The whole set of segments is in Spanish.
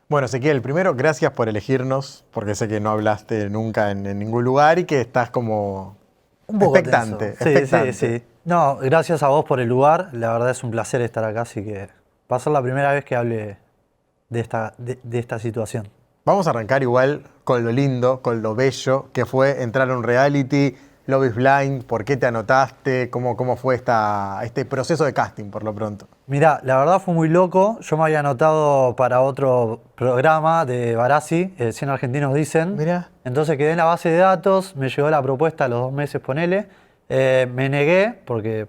Bueno, Ezequiel, primero, gracias por elegirnos, porque sé que no hablaste nunca en ningún lugar y que estás como Un poco tenso. expectante, Sí, sí, expectante. sí. No, gracias a vos por el lugar. La verdad es un placer estar acá, así que va a ser la primera vez que hable de esta situación. Vamos a arrancar igual con lo lindo, con lo bello, que fue entrar a un reality, Love is Blind, ¿por qué te anotaste? ¿Cómo fue este proceso de casting por lo pronto? Mirá, la verdad fue muy loco. Yo me había anotado para otro programa de Barassi, 100 argentinos dicen. Mira, Entonces quedé en la base de datos, me llegó la propuesta a los 2 meses, ponele. Me negué porque,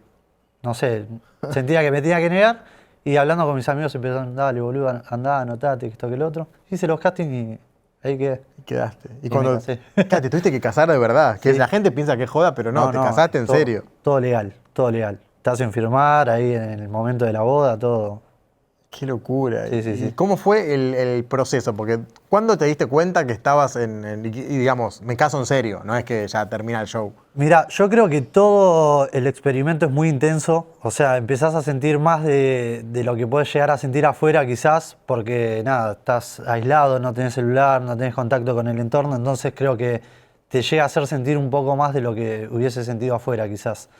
no sé, sentía que me tenía que negar. Y hablando con mis amigos empezaron, dale boludo, andá, anotate, que esto que lo otro. Hice los castings y ahí quedé. quedaste. Y Y me cuando, casé. claro, te tuviste que casar de verdad, que Sí. la gente piensa que es joda, pero no, No, te no, casaste en todo, serio. todo legal, todo legal. Te hacen firmar ahí en el momento de la boda, todo. Qué locura. Sí, sí, ¿Y sí. cómo fue el proceso? Porque ¿cuándo te diste cuenta que estabas y digamos, me caso en serio? No es que ya termina el show. Mira, yo creo que todo el experimento es muy intenso, o sea, empezás a sentir más de lo que puedes llegar a sentir afuera quizás, porque nada, estás aislado, no tenés celular, no tenés contacto con el entorno, entonces creo que te llega a hacer sentir un poco más de lo que hubiese sentido afuera quizás.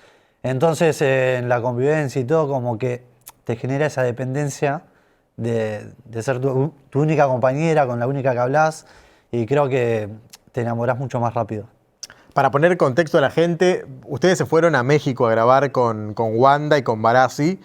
Entonces en la convivencia y todo como que te genera esa dependencia de ser tu única compañera, con la única que hablas, y creo que te enamorás mucho más rápido. Para poner contexto a la gente, ustedes se fueron a México a grabar con Wanda y con Barassi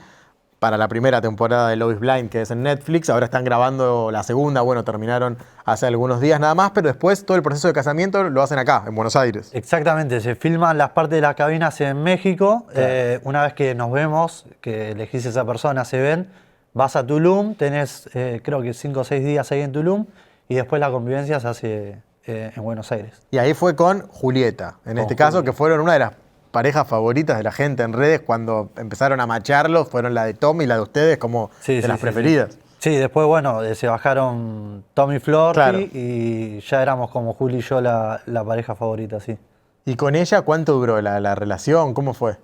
para la primera temporada de Love is Blind, que es en Netflix. Ahora están grabando la segunda, bueno, terminaron hace algunos días nada más, pero después todo el proceso de casamiento lo hacen acá, en Buenos Aires. Exactamente, se filman las partes de las cabinas en México. Claro. Una vez que nos vemos, que elegís esa persona, se ven, vas a Tulum, tenés creo que 5 o 6 días ahí en Tulum y después la convivencia se hace en Buenos Aires. Y ahí fue con Julieta, en Con este caso, Juli. que fueron una de las parejas favoritas de la gente en redes cuando empezaron a macharlos, fueron la de Tom y la de ustedes como Sí, de sí, las sí, sí. preferidas. Sí, después, bueno, se bajaron Tommy Claro. Florty y ya éramos como Juli y yo la pareja favorita, sí. ¿Y con ella cuánto duró la relación? ¿Cómo fue?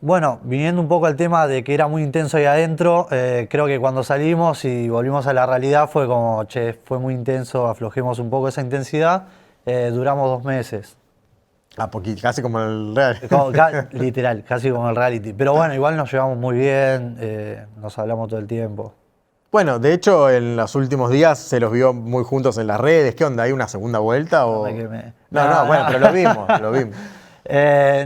Bueno, viniendo un poco al tema de que era muy intenso ahí adentro, creo que cuando salimos y volvimos a la realidad fue como, che, fue muy intenso, aflojemos un poco esa intensidad, duramos 2 meses. Ah, poquito, casi como el real. Literal, casi como el reality. Pero bueno, igual nos llevamos muy bien, nos hablamos todo el tiempo. Bueno, de hecho, en los últimos días se los vio muy juntos en las redes. ¿Qué onda? ¿Hay una segunda vuelta Arre o...? que me- No, no, No, bueno, no. pero lo vimos, lo vimos.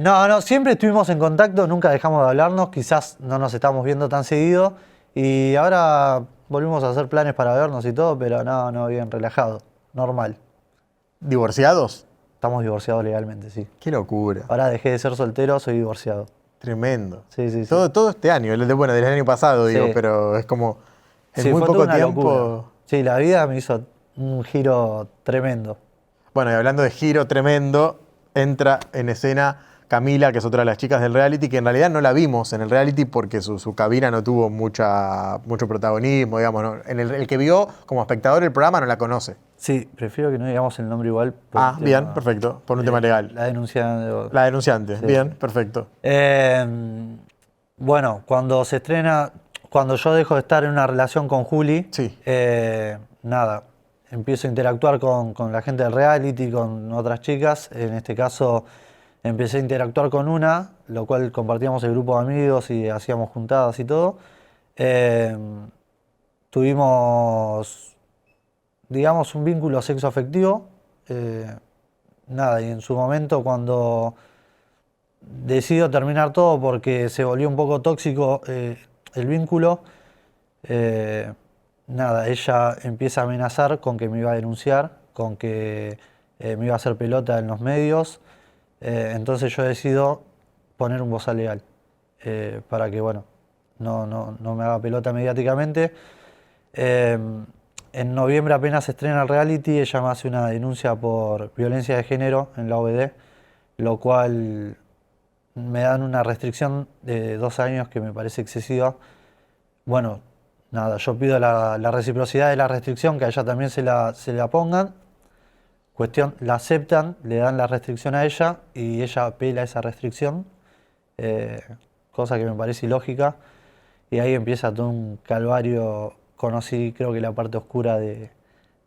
No, no, siempre estuvimos en contacto, nunca dejamos de hablarnos, quizás no nos estamos viendo tan seguido y ahora volvimos a hacer planes para vernos y todo, pero no, no, bien relajado, normal. ¿Divorciados? Estamos divorciados legalmente, sí. Qué locura. Ahora dejé de ser soltero, soy divorciado. Tremendo. Sí, sí, sí. Todo este año, bueno, del año pasado, digo, Sí, pero es como en sí, muy fue toda poco una locura. tiempo. Sí, la vida me hizo un giro tremendo. Bueno, y hablando de giro tremendo, entra en escena Camila, que es otra de las chicas del reality, que en realidad no la vimos en el reality porque su cabina no tuvo mucho protagonismo, digamos. ¿No? El que vio como espectador el programa no la conoce. Sí, prefiero que no digamos el nombre igual por un Ah, bien, tema, perfecto, por un tema legal. la denuncia. La denunciante, Sí, bien, sí. perfecto. Bueno, cuando se estrena, cuando yo dejo de estar en una relación con Juli, Sí, nada, empiezo a interactuar con la gente del reality, con otras chicas. En este caso, empecé a interactuar con una, lo cual compartíamos el grupo de amigos y hacíamos juntadas y todo. Eh, Tuvimos, digamos, un vínculo sexoafectivo. eh, Nada, y en su momento cuando decido terminar todo porque se volvió un poco tóxico el vínculo. Eh, Nada, ella empieza a amenazar con que me iba a denunciar, con que me iba a hacer pelota en los medios. Entonces yo decido poner un bozal legal para que, bueno, no me haga pelota mediáticamente. Eh, en noviembre apenas se estrena el reality, ella me hace una denuncia por violencia de género en la OBD, lo cual me dan una restricción de 2 años que me parece excesiva. Bueno, nada, yo pido la reciprocidad de la restricción, que a ella también se la pongan. Cuestión, la aceptan, le dan la restricción a ella y ella apela esa restricción, eh, cosa que me parece ilógica. Y ahí empieza todo un calvario conocí, creo que la parte oscura de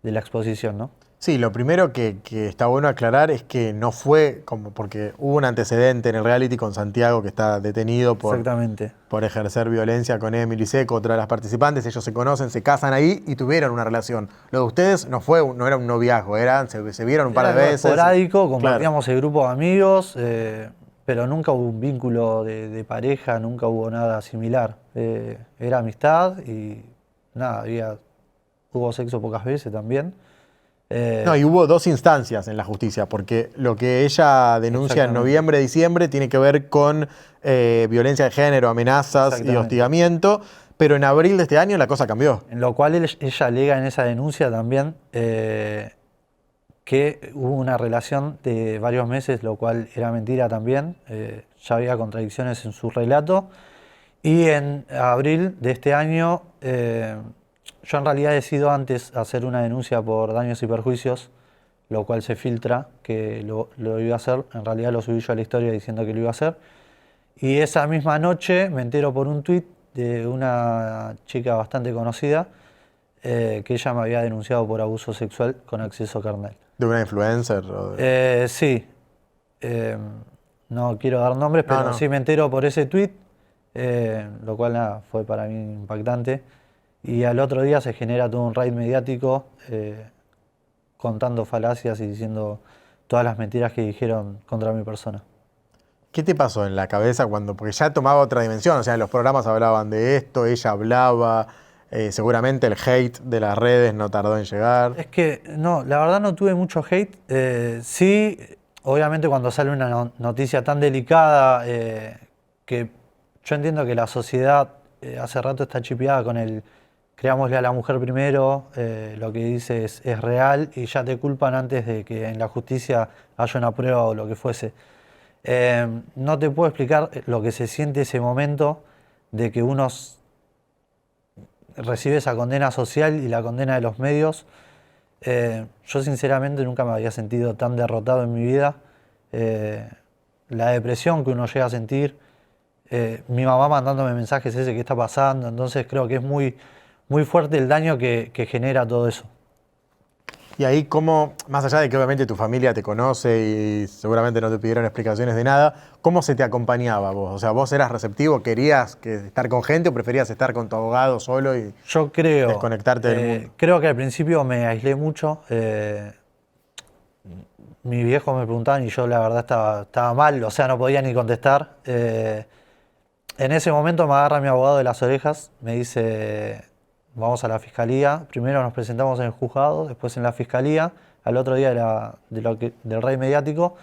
la exposición, ¿no? Sí, lo primero que está bueno aclarar es que no fue como porque hubo un antecedente en el reality con Santiago que está detenido Exactamente. por ejercer violencia con Emily Seco, otra de las participantes. Ellos se conocen, se casan ahí y tuvieron una relación. Lo de ustedes no era un noviazgo, se vieron un par de Era algo veces. esporádico, Claro. compartíamos el grupo de amigos, pero nunca hubo un vínculo de pareja, nunca hubo nada similar. Era amistad y nada, hubo sexo pocas veces también. No, y hubo dos instancias en la justicia, porque lo que ella denuncia en Exactamente. noviembre, diciembre, tiene que ver con violencia de género, amenazas y Exactamente. hostigamiento, pero en abril de este año la cosa cambió. En lo cual ella alega en esa denuncia también que hubo una relación de varios meses, lo cual era mentira también. Ya había contradicciones en su relato. Y en abril de este año, yo en realidad decido antes hacer una denuncia por daños y perjuicios, lo cual se filtra que lo iba a hacer. En realidad lo subí yo a la historia diciendo que lo iba a hacer. Y esa misma noche me entero por un tuit de una chica bastante conocida que ella me había denunciado por abuso sexual con acceso carnal. ¿De una influencer? Sí, eh, no quiero dar nombres, No, pero no. sí me entero por ese tuit, lo cual nada, fue para mí impactante. Y al otro día se genera todo un raid mediático contando falacias y diciendo todas las mentiras que dijeron contra mi persona. ¿Qué te pasó en la cabeza cuando, porque ya tomaba otra dimensión, o sea, los programas hablaban de esto, ella hablaba, seguramente el hate de las redes no tardó en llegar. Es que no, la verdad no tuve mucho hate. Sí, obviamente cuando sale una noticia tan delicada, que yo entiendo que la sociedad hace rato está chipeada con el creámosle a la mujer primero, lo que dice es real y ya te culpan antes de que en la justicia haya una prueba o lo que fuese. No te puedo explicar lo que se siente ese momento de que uno recibe esa condena social y la condena de los medios. Yo sinceramente nunca me había sentido tan derrotado en mi vida. La depresión que uno llega a sentir, mi mamá mandándome mensajes ese que está pasando, entonces creo que es muy, muy fuerte el daño que genera todo eso. Y ahí cómo, más allá de que obviamente tu familia te conoce y seguramente no te pidieron explicaciones de nada, ¿cómo se te acompañaba vos? O sea, ¿vos eras receptivo, querías estar con gente o preferías estar con tu abogado solo y Yo creo, desconectarte del mundo? creo que al principio me aislé mucho. Mis viejos me preguntaban y yo la verdad estaba mal, o sea, no podía ni contestar. En ese momento me agarra mi abogado de las orejas, me dice, vamos a la fiscalía, primero nos presentamos en el juzgado, después en la fiscalía, al otro día del rey mediático.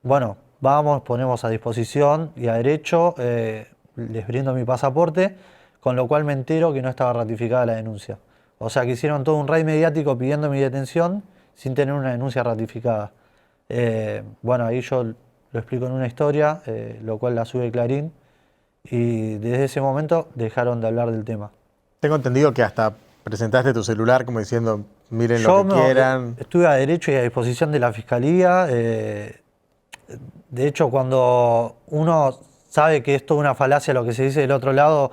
Bueno, vamos, ponemos a disposición y a derecho, les brindo mi pasaporte, con lo cual me entero que no estaba ratificada la denuncia. O sea que hicieron todo un rey mediático pidiendo mi detención sin tener una denuncia ratificada. Bueno, ahí yo lo explico en una historia, lo cual la sube Clarín, y desde ese momento dejaron de hablar del tema. Tengo entendido que hasta presentaste tu celular como diciendo, miren lo que quieran. Estuve a derecho y a disposición de la fiscalía. De hecho, cuando uno sabe que es toda una falacia lo que se dice del otro lado,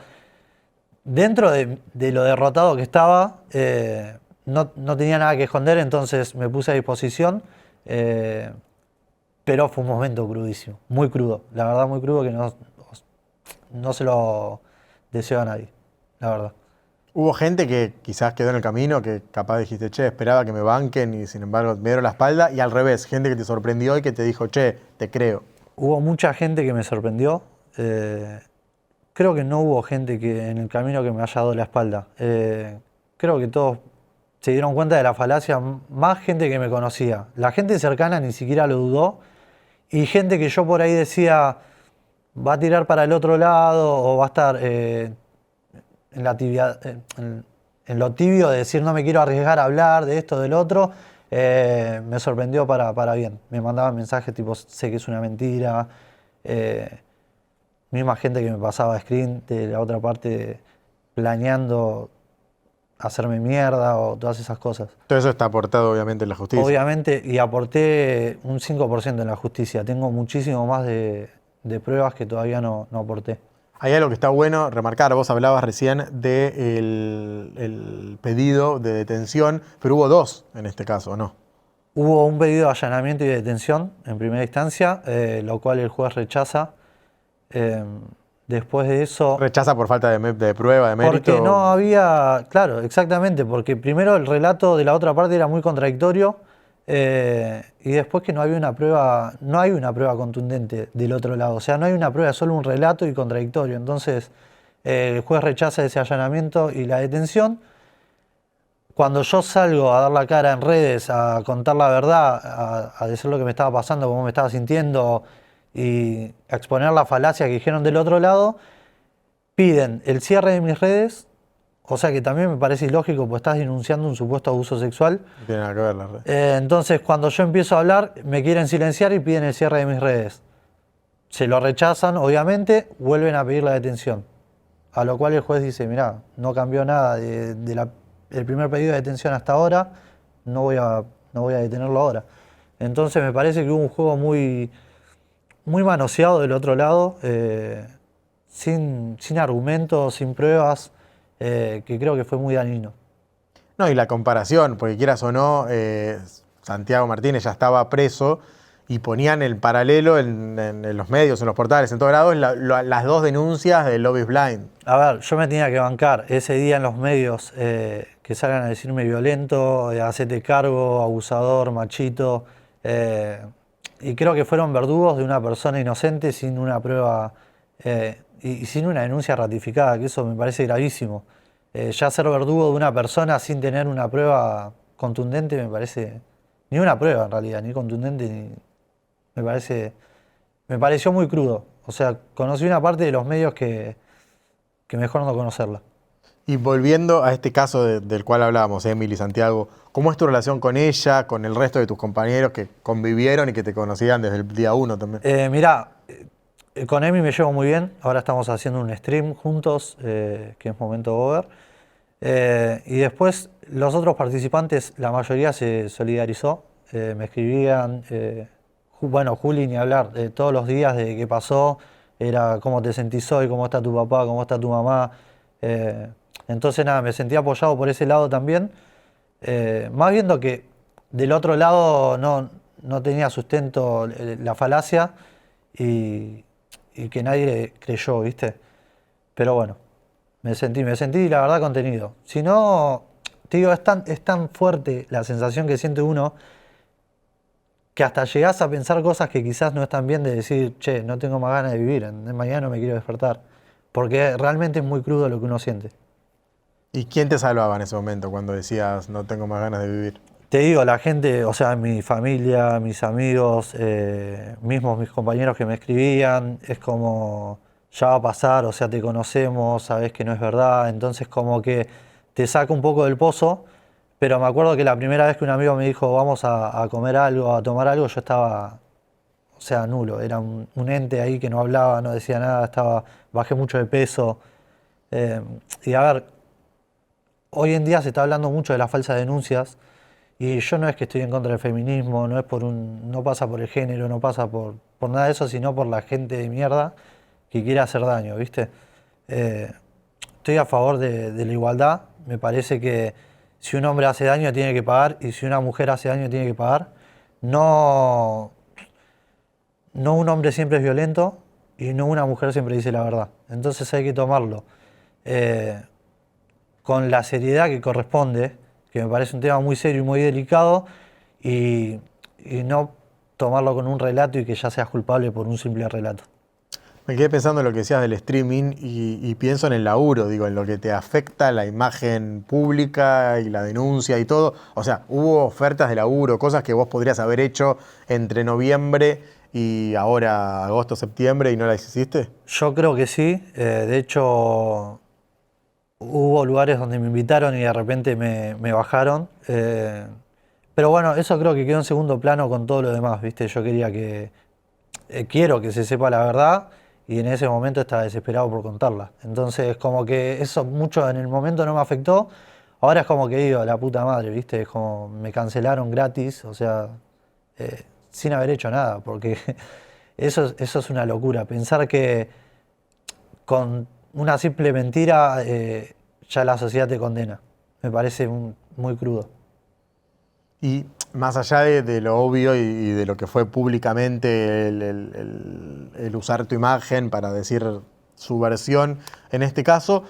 dentro de lo derrotado que estaba, no tenía nada que esconder, entonces me puse a disposición. Pero fue un momento crudísimo, muy crudo. La verdad, muy crudo que no se lo deseo a nadie, la verdad. Hubo gente que quizás quedó en el camino, que capaz dijiste, che, esperaba que me banquen y sin embargo me dieron la espalda. Y al revés, gente que te sorprendió y que te dijo, che, te creo. Hubo mucha gente que me sorprendió. Creo que no hubo gente que en el camino que me haya dado la espalda. Creo que todos se dieron cuenta de la falacia, más gente que me conocía. La gente cercana ni siquiera lo dudó. Y gente que yo por ahí decía, va a tirar para el otro lado o va a estar en lo tibio de decir no me quiero arriesgar a hablar de esto, del otro, me sorprendió para bien. Me mandaban mensajes tipo, sé que es una mentira. Misma gente que me pasaba screen de la otra parte planeando hacerme mierda o todas esas cosas. Todo eso está aportado obviamente en la justicia. Obviamente, y aporté un 5% en la justicia. Tengo muchísimo más de pruebas que todavía no aporté. Hay algo que está bueno remarcar, vos hablabas recién del pedido de detención, pero hubo dos en este caso, ¿no? Hubo un pedido de allanamiento y detención en primera instancia, lo cual el juez rechaza. Eh, Después de eso... Rechaza por falta de prueba, de mérito. Porque no había, claro, exactamente, porque primero el relato de la otra parte era muy contradictorio y después que no había una prueba, no hay una prueba contundente del otro lado, o sea, no hay una prueba, solo un relato y contradictorio. Entonces el juez rechaza ese allanamiento y la detención. Cuando yo salgo a dar la cara en redes, a contar la verdad, a decir lo que me estaba pasando, cómo me estaba sintiendo y a exponer la falacia que dijeron del otro lado, piden el cierre de mis redes, o sea que también me parece ilógico, pues estás denunciando un supuesto abuso sexual. No tiene nada que ver la red. Entonces, cuando yo empiezo a hablar, me quieren silenciar y piden el cierre de mis redes. Se lo rechazan, obviamente, vuelven a pedir la detención. A lo cual el juez dice, mirá, no cambió nada del primer pedido de detención hasta ahora, no voy a detenerlo ahora. Entonces me parece que hubo un juego muy, muy manoseado del otro lado, sin argumentos, sin pruebas, que creo que fue muy dañino. No, y la comparación, porque quieras o no, Santiago Martínez ya estaba preso y ponían el paralelo en los medios, en los portales, en todos lados, las dos denuncias de Love is Blind. A ver, yo me tenía que bancar ese día en los medios que salgan a decirme violento, hacete cargo, abusador, machito. Y creo que fueron verdugos de una persona inocente sin una prueba y sin una denuncia ratificada, que eso me parece gravísimo. Ya ser verdugo de una persona sin tener una prueba contundente me parece, ni una prueba en realidad, ni contundente, me pareció muy crudo. O sea, conocí una parte de los medios que mejor no conocerla. Y volviendo a este caso del cual hablábamos, Emily, Santiago, ¿cómo es tu relación con ella, con el resto de tus compañeros que convivieron y que te conocían desde el día uno también? Mirá, con Emi me llevo muy bien. Ahora estamos haciendo un stream juntos, que es Momento Over. Y después los otros participantes, la mayoría se solidarizó. Me escribían, bueno, Juli, ni hablar, todos los días de qué pasó, era cómo te sentís hoy, cómo está tu papá, cómo está tu mamá. Entonces nada, me sentí apoyado por ese lado también. Más viendo que del otro lado no tenía sustento la falacia y que nadie creyó, ¿viste? Pero bueno, me sentí la verdad contenido. Si no, te digo, es tan fuerte la sensación que siente uno que hasta llegás a pensar cosas que quizás no están bien, de decir, che, no tengo más ganas de vivir, mañana no me quiero despertar. Porque realmente es muy crudo lo que uno siente. ¿Y quién te salvaba en ese momento cuando decías no tengo más ganas de vivir? Te digo, la gente, o sea, mi familia, mis amigos, mismos mis compañeros que me escribían, es como, ya va a pasar, o sea, te conocemos, sabés que no es verdad, entonces como que te saca un poco del pozo, pero me acuerdo que la primera vez que un amigo me dijo vamos a comer algo, a tomar algo, yo estaba, o sea, nulo, era un ente ahí que no hablaba, no decía nada, bajé mucho de peso. Y a ver, hoy en día se está hablando mucho de las falsas denuncias y yo no es que estoy en contra del feminismo, no pasa por el género, no pasa por nada de eso, sino por la gente de mierda que quiere hacer daño, ¿viste? Estoy a favor de la igualdad, me parece que si un hombre hace daño tiene que pagar y si una mujer hace daño tiene que pagar. No un hombre siempre es violento y no una mujer siempre dice la verdad. Entonces hay que tomarlo con la seriedad que corresponde, que me parece un tema muy serio y muy delicado, y no tomarlo con un relato y que ya seas culpable por un simple relato. Me quedé pensando en lo que decías del streaming y pienso en el laburo, digo, en lo que te afecta la imagen pública y la denuncia y todo. O sea, hubo ofertas de laburo, cosas que vos podrías haber hecho entre noviembre y ahora agosto, septiembre y no las hiciste. Yo creo que sí. De hecho, hubo lugares donde me invitaron y de repente me bajaron. Pero bueno, eso creo que quedó en segundo plano con todo lo demás, ¿viste? Yo quiero que se sepa la verdad y en ese momento estaba desesperado por contarla. Entonces, como que eso mucho en el momento no me afectó. Ahora es como que digo, la puta madre, ¿viste? Es como me cancelaron gratis, o sea, sin haber hecho nada, porque eso es una locura. Pensar que con una simple mentira ya la sociedad te condena. Me parece muy crudo. Y más allá de lo obvio y de lo que fue públicamente el usar tu imagen para decir su versión, en este caso,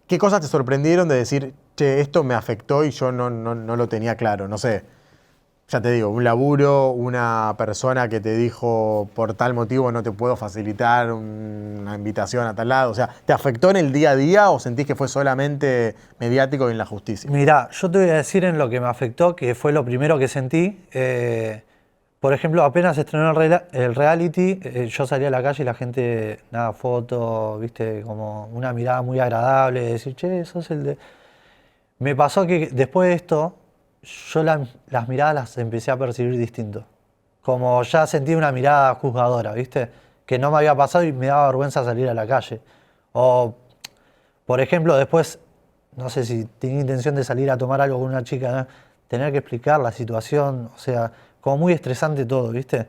¿qué cosas te sorprendieron de decir, che, esto me afectó y yo no lo tenía claro? No sé, ya te digo, un laburo, una persona que te dijo por tal motivo no te puedo facilitar una invitación a tal lado. O sea, ¿te afectó en el día a día o sentís que fue solamente mediático y en la justicia? Mirá, yo te voy a decir en lo que me afectó, que fue lo primero que sentí. Por ejemplo, apenas estrenó el reality, yo salí a la calle y la gente, nada, foto, viste, como una mirada muy agradable, de decir, che, sos el de... Me pasó que después de esto, yo las miradas las empecé a percibir distinto. Como ya sentí una mirada juzgadora, viste, que no me había pasado y me daba vergüenza salir a la calle. O, por ejemplo, después, no sé si tenía intención de salir a tomar algo con una chica, ¿no? Tener que explicar la situación, o sea, como muy estresante todo, ¿viste?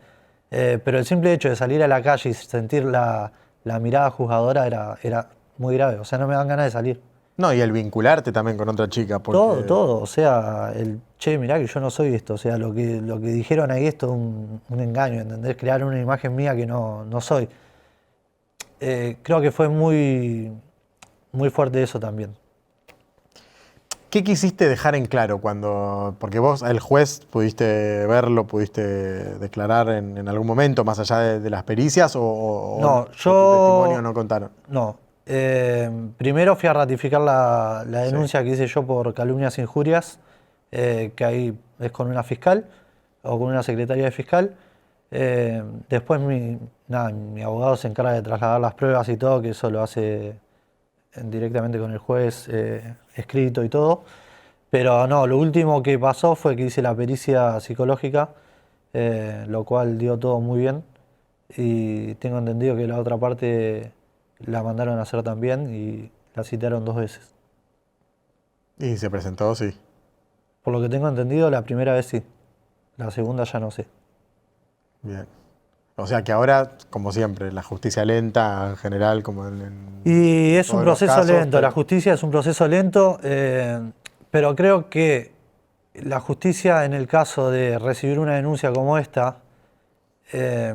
Pero el simple hecho de salir a la calle y sentir la mirada juzgadora era muy grave, o sea, no me dan ganas de salir. No, y el vincularte también con otra chica, Todo, porque... todo, o sea, che, mirá que yo no soy esto, o sea, lo que dijeron ahí esto es un engaño, ¿entendés? Crear una imagen mía que no soy. Creo que fue muy fuerte eso también. ¿Qué quisiste dejar en claro cuando, porque vos, el juez, pudiste verlo, pudiste declarar en algún momento, más allá de las pericias, No, o tu testimonio no contaron? no. Primero fui a ratificar la Sí. denuncia que hice yo por calumnias e injurias, que ahí es con una fiscal o con una secretaria de fiscal. Después mi abogado se encarga de trasladar las pruebas y todo, que eso lo hace directamente con el juez, escrito y todo. Pero no, lo último que pasó fue que hice la pericia psicológica, lo cual dio todo muy bien. Y tengo entendido que la otra parte la mandaron a hacer también y la citaron 2 veces. Y se presentó, sí. Por lo que tengo entendido, la primera vez sí. La segunda ya no sé. Bien. O sea que ahora, como siempre, la justicia lenta en general, como Y es un todos los proceso casos, lento, la pero justicia es un proceso lento, pero creo que la justicia en el caso de recibir una denuncia como esta, eh,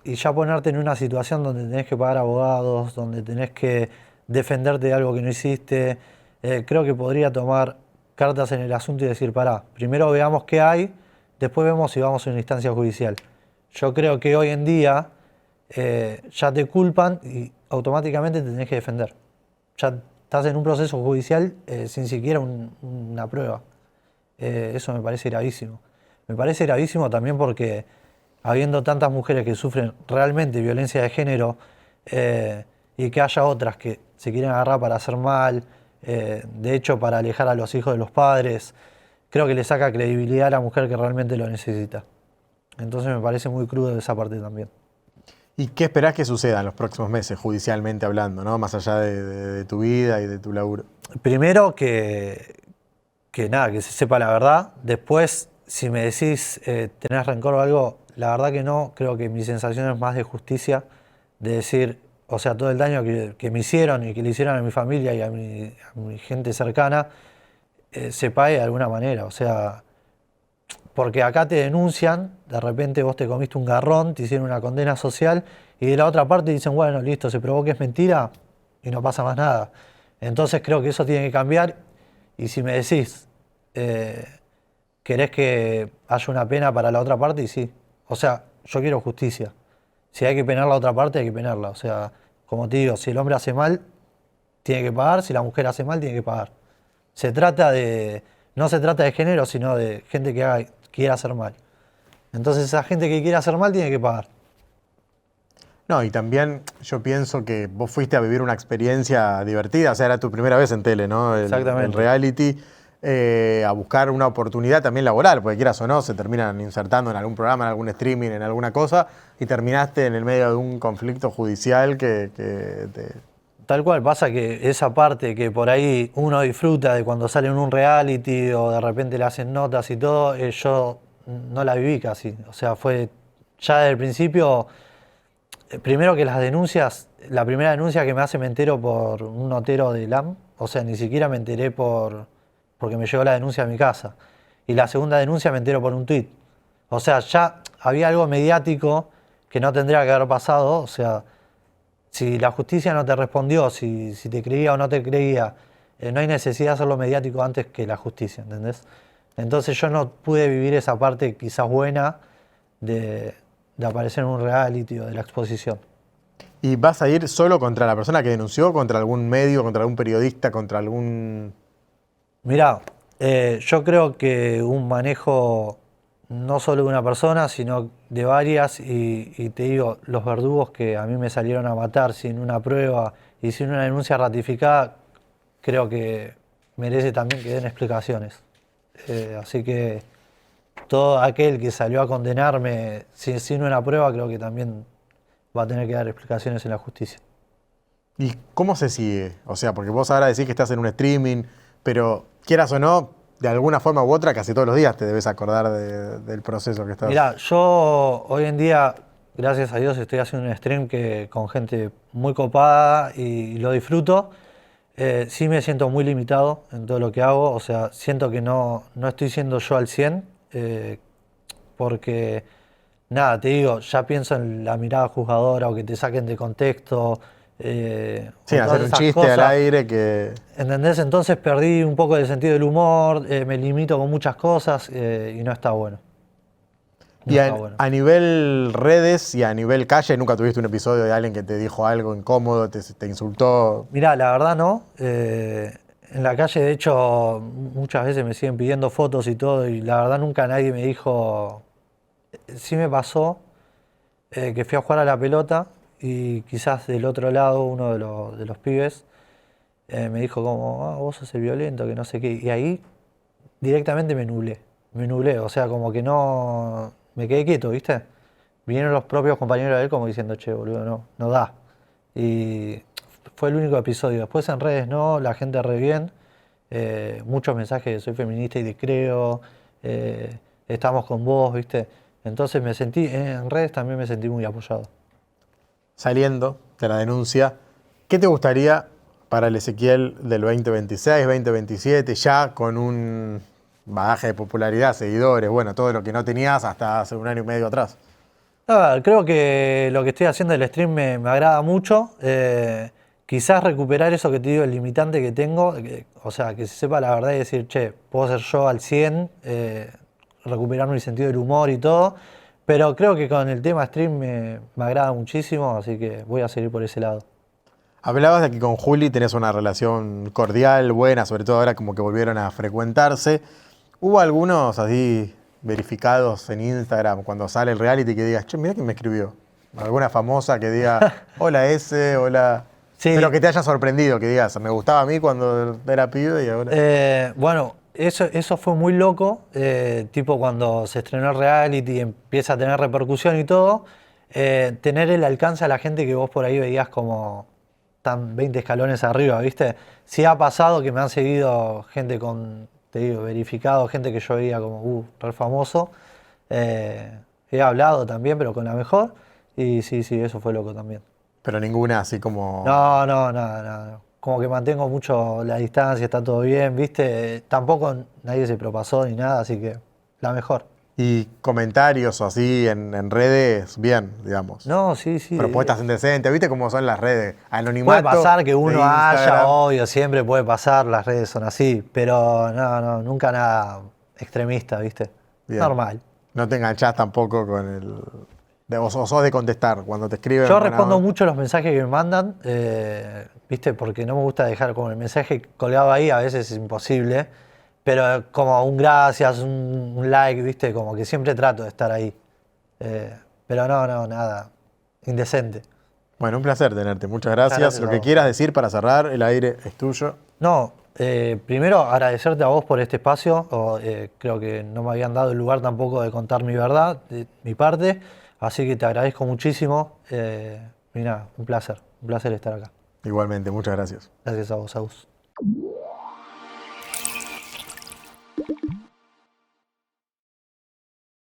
y ya ponerte en una situación donde tenés que pagar abogados, donde tenés que defenderte de algo que no hiciste, creo que podría tomar cartas en el asunto y decir, pará, primero veamos qué hay, después vemos si vamos a una instancia judicial. Yo creo que hoy en día ya te culpan y automáticamente te tenés que defender. Ya estás en un proceso judicial sin siquiera una prueba. Eso me parece gravísimo. Me parece gravísimo también porque habiendo tantas mujeres que sufren realmente violencia de género y que haya otras que se quieren agarrar para hacer mal, de hecho para alejar a los hijos de los padres, creo que le saca credibilidad a la mujer que realmente lo necesita. Entonces me parece muy crudo de esa parte también. ¿y qué esperás que suceda en los próximos meses, judicialmente hablando, ¿no? Más allá de tu vida y de tu laburo? Primero que nada, que se sepa la verdad. Después, si me decís tenés rencor o algo, la verdad que no. Creo que mi sensación es más de justicia, de decir, o sea, todo el daño que me hicieron y que le hicieron a mi familia y a mi gente cercana, se pague de alguna manera. O sea, porque acá te denuncian, de repente vos te comiste un garrón, te hicieron una condena social y de la otra parte dicen, bueno, listo, se probó que es mentira y no pasa más nada. Entonces creo que eso tiene que cambiar y si me decís, ¿querés que haya una pena para la otra parte? Y sí. O sea, yo quiero justicia. Si hay que penar la otra parte, hay que penarla. O sea, como te digo, si el hombre hace mal, tiene que pagar, si la mujer hace mal, tiene que pagar. Se trata de, no se trata de género, sino de gente que quiera hacer mal. Entonces esa gente que quiere hacer mal tiene que pagar. No, y también yo pienso que vos fuiste a vivir una experiencia divertida, o sea, era tu primera vez en tele, ¿no? El Exactamente. reality, a buscar una oportunidad también laboral, porque quieras o no, se terminan insertando en algún programa, en algún streaming, en alguna cosa, y terminaste en el medio de un conflicto judicial que Tal cual, pasa que esa parte que por ahí uno disfruta de cuando sale en un reality o de repente le hacen notas y todo, yo no la viví casi. O sea, fue ya desde el principio, Primero que las denuncias, la primera denuncia que me hace me entero por un notero de LAM, o sea, ni siquiera me enteré porque me llegó la denuncia a mi casa. Y la segunda denuncia me entero por un tuit. O sea, ya había algo mediático que no tendría que haber pasado, o sea, si la justicia no te respondió, si te creía o no te creía, no hay necesidad de hacerlo mediático antes que la justicia, ¿entendés? Entonces yo no pude vivir esa parte quizás buena de, de aparecer en un reality o de la exposición. ¿Y vas a ir solo contra la persona que denunció, contra algún medio, contra algún periodista, contra algún...? Mirá, yo creo que un manejo no solo de una persona, sino de varias, y te digo, los verdugos que a mí me salieron a matar sin una prueba y sin una denuncia ratificada, creo que merece también que den explicaciones. Así que todo aquel que salió a condenarme sin una prueba, creo que también va a tener que dar explicaciones en la justicia. ¿Y cómo se sigue? O sea, porque vos ahora decís que estás en un streaming, pero quieras o no, de alguna forma u otra, casi todos los días te debes acordar del proceso que estás. Mirá, yo hoy en día, gracias a Dios, estoy haciendo un stream con gente muy copada y lo disfruto. Sí me siento muy limitado en todo lo que hago, o sea, siento que no estoy siendo yo al 100, porque, nada, te digo, ya pienso en la mirada juzgadora o que te saquen de contexto, Sí, o todas hacer un esas chiste al cosas. aire que... ¿Entendés? Entonces perdí un poco el sentido del humor, me limito con muchas cosas y no está bueno. No Y está bueno. a nivel redes y a nivel calle, ¿nunca tuviste un episodio de alguien que te dijo algo incómodo, te insultó? Mirá, la verdad no. En la calle, de hecho, muchas veces me siguen pidiendo fotos y todo, y la verdad nunca nadie me dijo. Sí me pasó que fui a jugar a la pelota y quizás del otro lado uno de los pibes me dijo como, ah, vos sos el violento, que no sé qué. Y ahí directamente me nublé. Me nublé, o sea, como que no. Me quedé quieto, ¿viste? Vinieron los propios compañeros de él como diciendo, che, boludo, no da. Y fue el único episodio. Después en redes no, la gente re bien. Muchos mensajes de soy feminista y te creo. Estamos con vos, ¿viste? Entonces me sentí, en redes también me sentí muy apoyado. Saliendo de la denuncia, ¿qué te gustaría para el Ezequiel del 2026, 2027, ya con un bagaje de popularidad, seguidores, bueno, todo lo que no tenías hasta hace un año y medio atrás? Creo que lo que estoy haciendo del stream me agrada mucho. Quizás recuperar eso que te digo, el limitante que tengo, o sea, que se sepa la verdad y decir, che, puedo ser yo al 100, recuperar mi sentido del humor y todo. Pero creo que con el tema stream me agrada muchísimo, así que voy a seguir por ese lado. Hablabas de que con Juli tenés una relación cordial, buena, sobre todo ahora como que volvieron a frecuentarse. ¿Hubo algunos así verificados en Instagram cuando sale el reality que digas, che, mirá quién me escribió? ¿Alguna famosa que diga, hola ese, hola? Sí, Pero que te haya sorprendido, que digas, me gustaba a mí cuando era pibe y ahora... bueno, eso fue muy loco, tipo cuando se estrenó el reality y empieza a tener repercusión y todo, tener el alcance a la gente que vos por ahí veías como tan 20 escalones arriba, ¿viste? Sí ha pasado que me han seguido gente con, te digo, verificado, gente que yo veía como, re famoso. He hablado también, pero con la mejor, y sí, eso fue loco también. Pero ninguna así como... No, nada. Como que mantengo mucho la distancia, está todo bien, ¿viste? Tampoco nadie se propasó ni nada, así que la mejor. Y comentarios o así en redes, bien, digamos. No, sí. Propuestas indecentes, ¿viste cómo son las redes? Puede Anonimato pasar que de uno haya, Instagram. obvio, siempre puede pasar, las redes son así, pero no, nunca nada extremista, ¿viste? Bien. Normal. No te enganchás tampoco con el... o sos de contestar cuando te escriben. Yo buena respondo onda. mucho los mensajes que me mandan, ¿viste? Porque no me gusta dejar como el mensaje colgado ahí, a veces es imposible, pero como un gracias, un like, ¿viste? Como que siempre trato de estar ahí. Pero no, nada, indecente. Bueno, un placer tenerte. Muchas Muchas gracias. gracias Lo a que vos. quieras decir para cerrar, el aire es tuyo. No, primero agradecerte a vos por este espacio. Creo que no me habían dado el lugar tampoco de contar mi verdad, de mi parte. Así que te agradezco muchísimo. Y nada, un placer estar acá. Igualmente, muchas gracias. Gracias a vos, Agus.